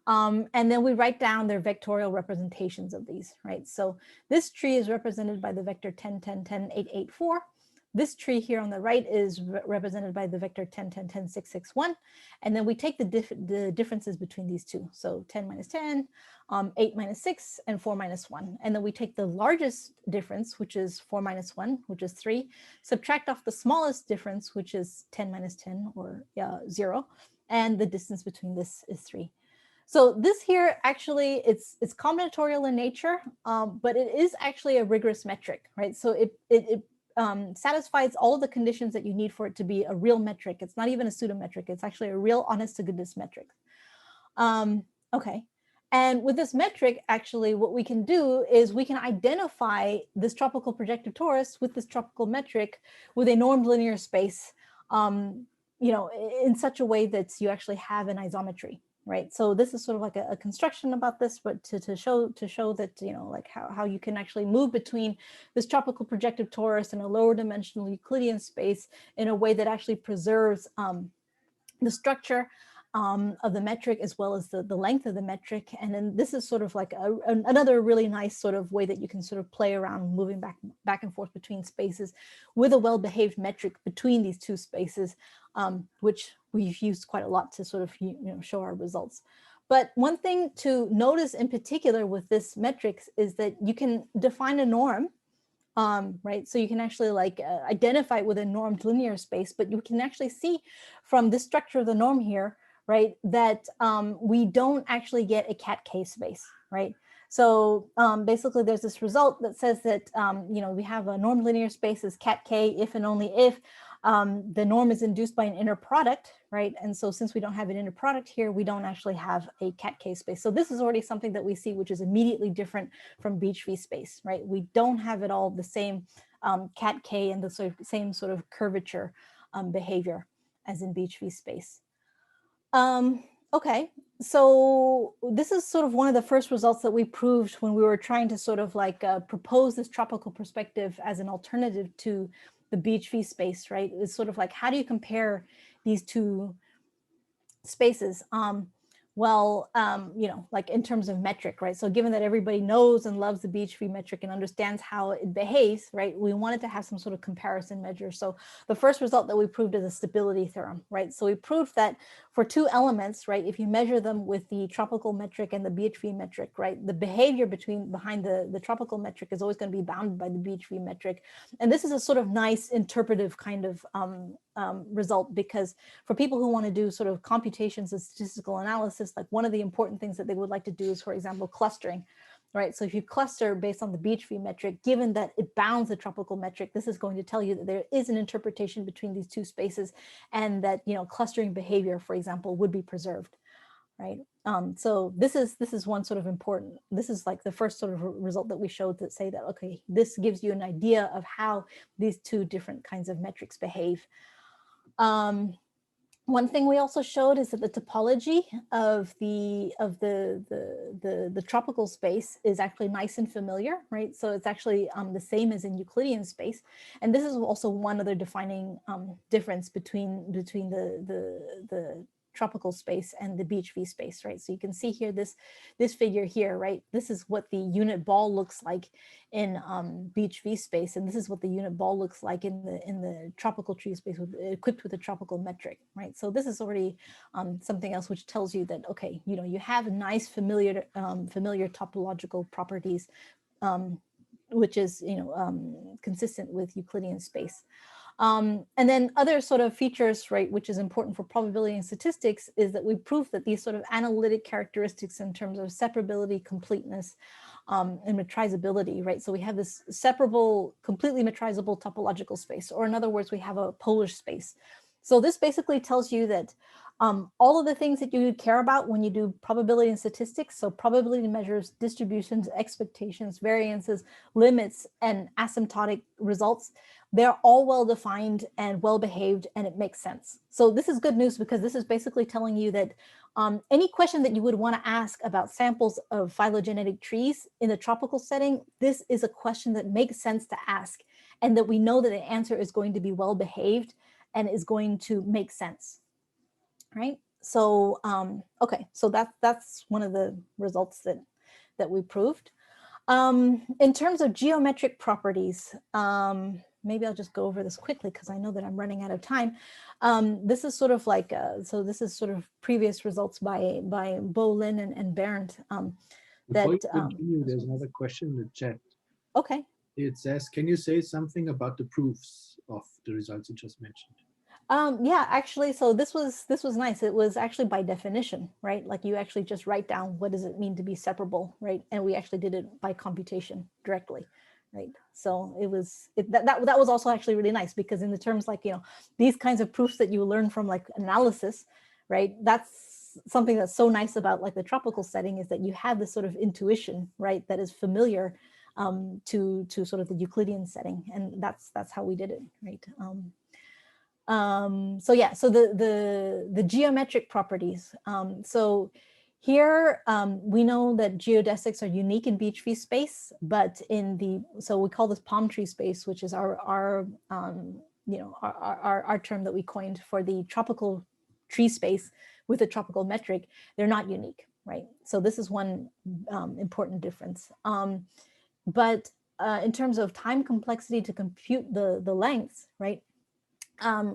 And then we write down their vectorial representations of these, right? So this tree is represented by the vector 10, 10, 10, 8, 8, 4. This tree here on the right is represented by the vector 10, 10, 10, 6, 6, 1. And then we take the differences between these two. So 10 minus 10, 8 minus 6, and 4 minus 1. And then we take the largest difference, which is 4 minus 1, which is 3, subtract off the smallest difference, which is 10 minus 10, or 0. And the distance between this is 3. So this here, actually, it's combinatorial in nature, but it is actually a rigorous metric, right? So it satisfies all of the conditions that you need for it to be a real metric. It's not even a pseudo metric. It's actually a real honest to goodness metric. Okay. And with this metric, actually, what we can do is we can identify this tropical projective torus with this tropical metric with a normed linear space, you know, in such a way that you actually have an isometry. Right, so this is sort of like a construction about this, but to show that, you know, like how you can actually move between this tropical projective torus and a lower dimensional Euclidean space in a way that actually preserves the structure of the metric as well as the length of the metric. And then this is sort of like another really nice sort of way that you can sort of play around moving back and forth between spaces with a well-behaved metric between these two spaces, which we've used quite a lot to sort of, you know, show our results. But one thing to notice in particular with this metrics is that you can define a norm, right? So you can actually like identify it with a normed linear space, but you can actually see from the structure of the norm here, right, that we don't actually get a cat K space, right? So basically there's this result that says that, you know, we have a normed linear space as cat K if and only if the norm is induced by an inner product, right? And so since we don't have an inner product here, we don't actually have a cat K space. So this is already something that we see, which is immediately different from Bhv space, right? We don't have at all the same cat K and the same sort of curvature behavior as in Bhv space. Okay, so this is sort of one of the first results that we proved when we were trying to sort of like propose this tropical perspective as an alternative to the Bhv space, right? It's sort of like, how do you compare these two spaces. Well, you know, like in terms of metric, right? So given that everybody knows and loves the Bhv metric and understands how it behaves, right? We wanted to have some sort of comparison measure. So the first result that we proved is a stability theorem, right? So we proved that for two elements, right, if you measure them with the tropical metric and the Bhv metric, right, the behavior behind the tropical metric is always going to be bounded by the Bhv metric. And this is a sort of nice interpretive kind of result, because for people who want to do sort of computations and statistical analysis, like one of the important things that they would like to do is, for example, clustering, right? So if you cluster based on the Bhv metric, given that it bounds the tropical metric, this is going to tell you that there is an interpretation between these two spaces, and that, you know, clustering behavior, for example, would be preserved, right? So this is one sort of important, this is like the first sort of result that we showed that say that, okay, this gives you an idea of how these two different kinds of metrics behave. One thing we also showed is that the topology of the tropical space is actually nice and familiar, right? So it's actually the same as in Euclidean space, and this is also one other defining difference between the tropical space and the Bhv space, right? So you can see here this figure here, right? This is what the unit ball looks like in Bhv space, and this is what the unit ball looks like in the tropical tree space equipped with a tropical metric, right? So this is already something else which tells you that, okay, you know, you have nice familiar topological properties, which is, you know, consistent with Euclidean space. And then other sort of features, right, which is important for probability and statistics, is that we prove that these sort of analytic characteristics in terms of separability, completeness, and metrizability, right? So we have this separable, completely metrizable topological space, or in other words, we have a Polish space. So this basically tells you that all of the things that you care about when you do probability and statistics, so probability measures, distributions, expectations, variances, limits, and asymptotic results, they're all well defined and well behaved, and it makes sense. So this is good news, because this is basically telling you that any question that you would want to ask about samples of phylogenetic trees in a tropical setting, this is a question that makes sense to ask, and that we know that the answer is going to be well behaved and is going to make sense, right? So okay, so that's one of the results that we proved. In terms of geometric properties, maybe I'll just go over this quickly because I know that I'm running out of time. This is sort of like, so this is sort of previous results by Bolin and Berendt. Before you continue, there's another question in the chat. Okay. It says, can you say something about the proofs of the results you just mentioned? Yeah, actually, so this was nice. It was actually by definition, right? Like you actually just write down what does it mean to be separable, right? And we actually did it by computation directly, right? So it was that was also actually really nice, because in the terms like, you know, these kinds of proofs that you learn from like analysis, right? That's something that's so nice about like the tropical setting, is that you have this sort of intuition, right? That is familiar to sort of the Euclidean setting, and that's how we did it, right? So yeah, so the geometric properties. So here we know that geodesics are unique in Bhv space, but so we call this palm tree space, which is our term that we coined for the tropical tree space with a tropical metric. They're not unique, right? So this is one important difference. But in terms of time complexity to compute the lengths, right?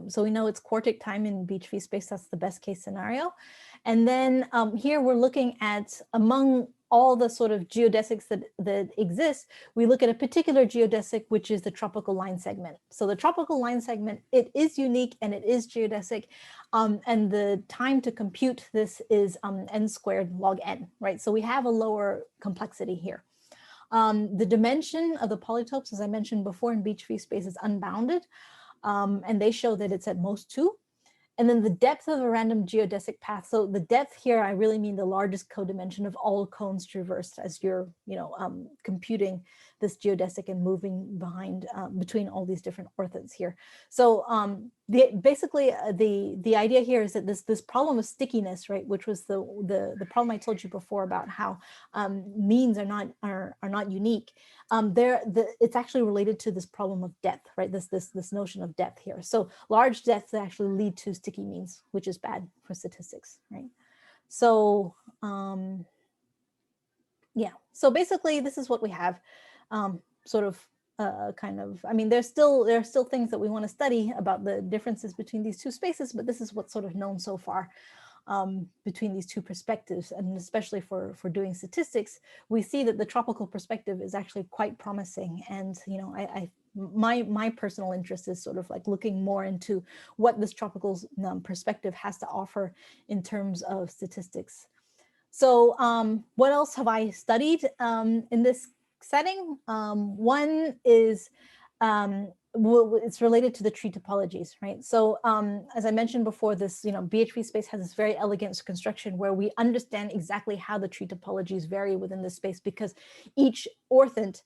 So we know it's quartic time in Bhv space. That's the best case scenario. And then here we're looking at, among all the sort of geodesics that exist, we look at a particular geodesic, which is the tropical line segment. So the tropical line segment, it is unique and it is geodesic. And the time to compute this is n squared log n, right? So we have a lower complexity here. The dimension of the polytopes, as I mentioned before, in Bhv space is unbounded. And they show that it's at most 2. And then the depth of a random geodesic path. So the depth here, I really mean the largest codimension of all cones traversed as you're, computing this geodesic and moving behind between all these different orthants here. So basically the idea here is that this problem of stickiness, right, which was the problem I told you before about how means are not unique. It's actually related to this problem of depth, right? This notion of depth here. So large depths actually lead to sticky means, which is bad for statistics, right? So yeah, so basically this is what we have, sort of kind of, I mean, there are still things that we want to study about the differences between these two spaces, but this is what's sort of known so far between these two perspectives. And especially for doing statistics, we see that the tropical perspective is actually quite promising. And, you know, my personal interest is sort of like looking more into what this tropical perspective has to offer in terms of statistics. So what else have I studied in this setting? One is it's related to the tree topologies, right? So as I mentioned before, this, you know, BHV space has this very elegant construction where we understand exactly how the tree topologies vary within this space, because each orthant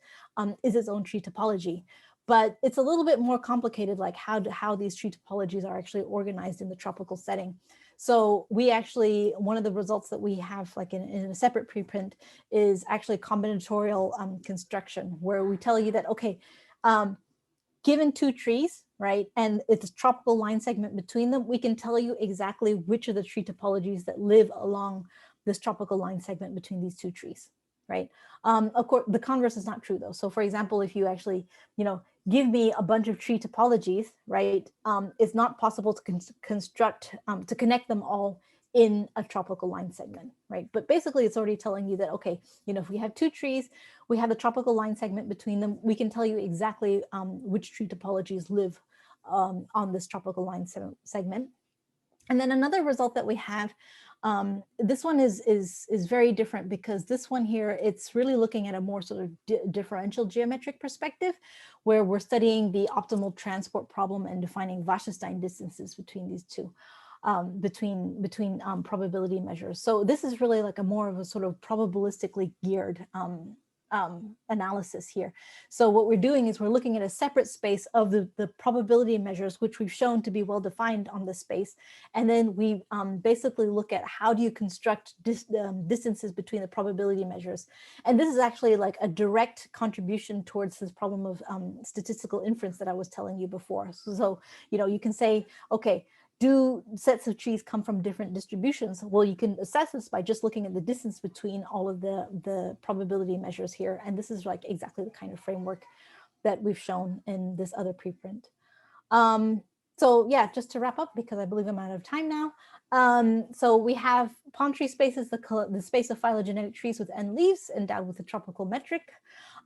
is its own tree topology. But it's a little bit more complicated, like how these tree topologies are actually organized in the tropical setting. So we actually, one of the results that we have like in a separate preprint is actually combinatorial construction, where we tell you that, okay, given two trees, right, and it's a tropical line segment between them, we can tell you exactly which of the tree topologies that live along this tropical line segment between these two trees, right? Of course, the converse is not true though. So for example, if you actually, you know, give me a bunch of tree topologies, right, it's not possible to construct, to connect them all in a tropical line segment, right? But basically it's already telling you that, okay, you know, if we have two trees, we have the tropical line segment between them, we can tell you exactly which tree topologies live on this tropical line segment. And then another result that we have, this one is very different, because this one here, it's really looking at a more sort of differential geometric perspective, where we're studying the optimal transport problem and defining Wasserstein distances between these two, between probability measures. So this is really like a more of a sort of probabilistically geared analysis here. So what we're doing is we're looking at a separate space of the probability measures, which we've shown to be well defined on the space. And then we basically look at how do you construct distances between the probability measures. And this is actually like a direct contribution towards this problem of statistical inference that I was telling you before. So, you know, you can say, okay, do sets of trees come from different distributions? Well, you can assess this by just looking at the distance between all of the probability measures here. And this is like exactly the kind of framework that we've shown in this other preprint. So yeah, just to wrap up, because I believe I'm out of time now. So we have palm tree spaces, the space of phylogenetic trees with n leaves endowed with a tropical metric.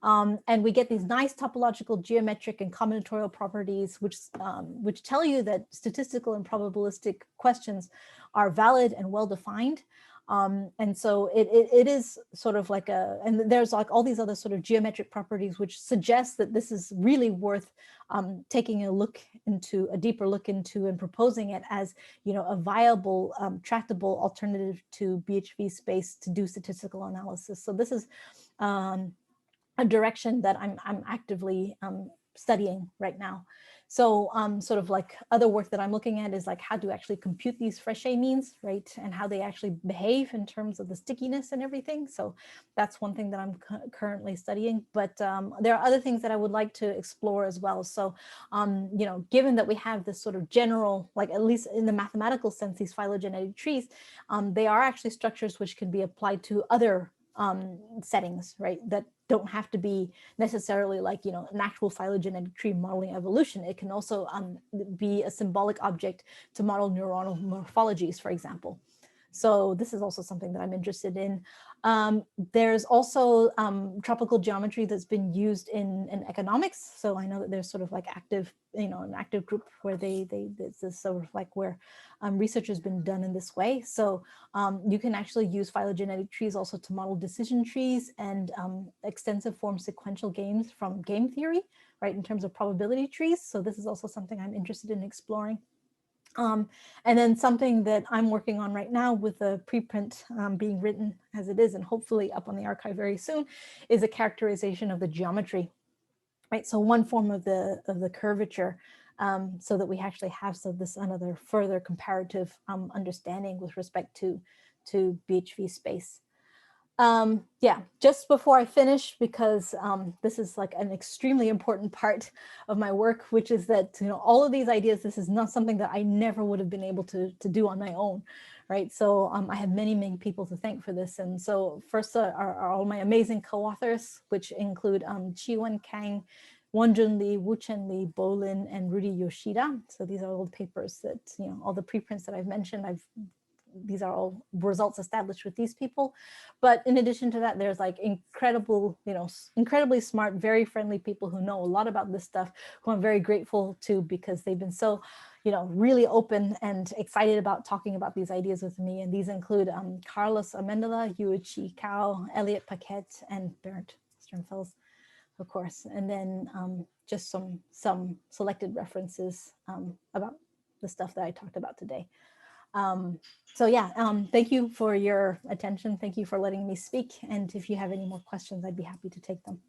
And we get these nice topological, geometric, and combinatorial properties, which tell you that statistical and probabilistic questions are valid and well defined. And so it is sort of like and there's like all these other sort of geometric properties which suggest that this is really worth taking a deeper look into and proposing it as, you know, a viable, tractable alternative to BHV space to do statistical analysis. So this is a direction that I'm actively studying right now. So sort of like other work that I'm looking at is like how to actually compute these Frechet means, right? And how they actually behave in terms of the stickiness and everything. So that's one thing that I'm currently studying, but there are other things that I would like to explore as well. So, you know, given that we have this sort of general, like at least in the mathematical sense, these phylogenetic trees, they are actually structures which can be applied to other settings, right, that don't have to be necessarily like, you know, an actual phylogenetic tree modeling evolution. It can also be a symbolic object to model neuronal morphologies, for example. So this is also something that I'm interested in. There's also tropical geometry that's been used in economics. So I know that there's sort of like active, you know, an active group where this is sort of like where research has been done in this way. So you can actually use phylogenetic trees also to model decision trees and extensive form sequential games from game theory, right, in terms of probability trees. So this is also something I'm interested in exploring. And then something that I'm working on right now with a preprint being written as it is, and hopefully up on the archive very soon, is a characterization of the geometry, right? So one form of the curvature, so that we actually have this another further comparative understanding with respect to BHV space. Yeah, just before I finish, because this is like an extremely important part of my work, which is that, you know, all of these ideas, this is not something that I never would have been able to do on my own, right? So I have many, many people to thank for this. And so first are all my amazing co-authors, which include Chi-Wen Kang, Wonjun Lee, Wu-Chen Lee, Bolin, and Rudy Yoshida. So these are all the papers that, you know, all the preprints that I've mentioned, these are all results established with these people. But in addition to that, there's like incredible, you know, incredibly smart, very friendly people who know a lot about this stuff, who I'm very grateful to, because they've been so, you know, really open and excited about talking about these ideas with me. And these include Carlos Amendola, Yuichi Kao, Elliot Paquette, and Bernd Sternfels, of course. And then just some selected references about the stuff that I talked about today. So yeah, thank you for your attention. Thank you for letting me speak. And if you have any more questions, I'd be happy to take them.